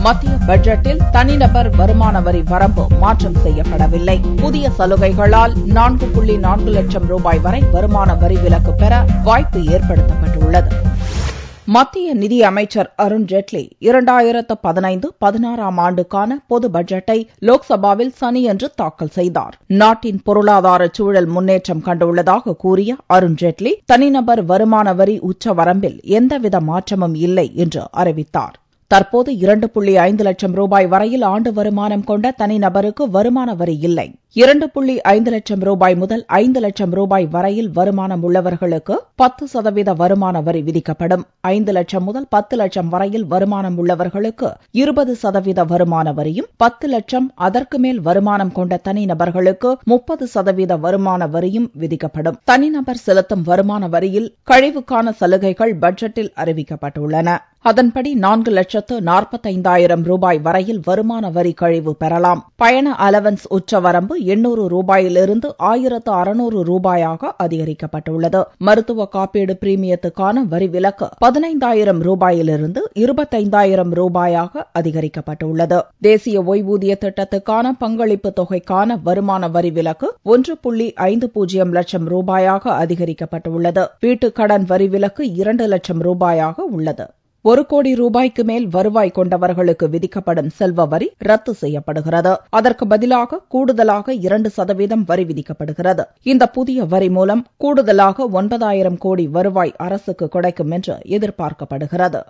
மத்திய பட்ஜெட்டில் தனிநபர் வருமான வரி வரம்பு மாற்றம் செய்யப்படவில்லை. புதிய சலுகைகளால் 4.4 லட்சம் ரூபாய் வரை வருமான வரி விலக்கு பெற வாய்ப்பு ஏற்படுத்தப்பட்டுள்ளது. மத்திய நிதி அமைச்சர் அருண் ஜேட்லி 2015-16 ஆண்டுக்கான பொது பட்ஜெட்டை லோக்சபாவில் சனியன்று தாக்கல் செய்தார். நாட்டின் பொருளாதார சூழல் முன்னேற்றம் கண்டுள்ளதாக கூறிய அருண் ஜேட்லி, தனிநபர் வருமான வரி உச்சவரம்பில் எந்தவித மாற்றமும் இல்லை என்று அறிவித்தார். தற்போது 2.5 லட்சம் ரூபாய் வரையில் ஆண்டு வருமானம் கொண்ட தனிநபருக்கு வருமான வரி இல்லை. 2.5 லட்சம் ரூபாய் முதல் 5 லட்சம் ரூபாய் வரையில் வருமானம் உள்ளவர்களுக்கு 10% வருமான வரி விதிக்கப்படும். 5 லட்சம் முதல் 10 லட்சம் வரையில் வருமானம் உள்ளவர்களுக்கு 20% வருமான வரியும், 10 லட்சம் அதற்கு மேல் வருமானம் கொண்ட தனிநபர்களுக்கு 30% வருமான வரியும் விதிக்கப்படும். தனிநபர் செலுத்தும் வருமான வரியில் கழிவுக்கான சலுகைகள் பட்ஜெட்டில் அறிவிக்கப்பட்டுள்ளன. அதன்படி 4,45,000 ரூபாய் வரையில் வருமான வரி கழிவு பெறலாம். பயண அலவன்ஸ் உச்சவரம்பு 800 ரூபாயிலிருந்து 1,600 ரூபாயாக அதிகரிக்கப்பட்டுள்ளது. மருத்துவ காப்பீடு பிரீமியத்துக்கான வரி விலக்கு 15,000 ரூபாயிலிருந்து 25,000 ரூபாயாக அதிகரிக்கப்பட்டுள்ளது. தேசிய ஓய்வூதிய திட்டத்துக்கான பங்களிப்பு தொகைக்கான வருமான வரி விலக்கு 1.50 லட்சம் ரூபாயாக அதிகரிக்கப்பட்டுள்ளது. வீட்டுக்கடன் வரி விலக்கு 2 லட்சம் ரூபாயாக உள்ளது. 1 கோடி ரூபாய்க்கு மேல் வருவாய் கொண்டவர்களுக்கு விதிக்கப்படும் செல்வ வரி ரத்து செய்யப்படுகிறது. அதற்கு பதிலாக கூடுதலாக 2% வரி விதிக்கப்படுகிறது. இந்த புதிய வரி மூலம் கூடுதலாக 9,000 கோடி வருவாய் அரசுக்கு கிடைக்கும் என்று எதிர்பார்க்கப்படுகிறது.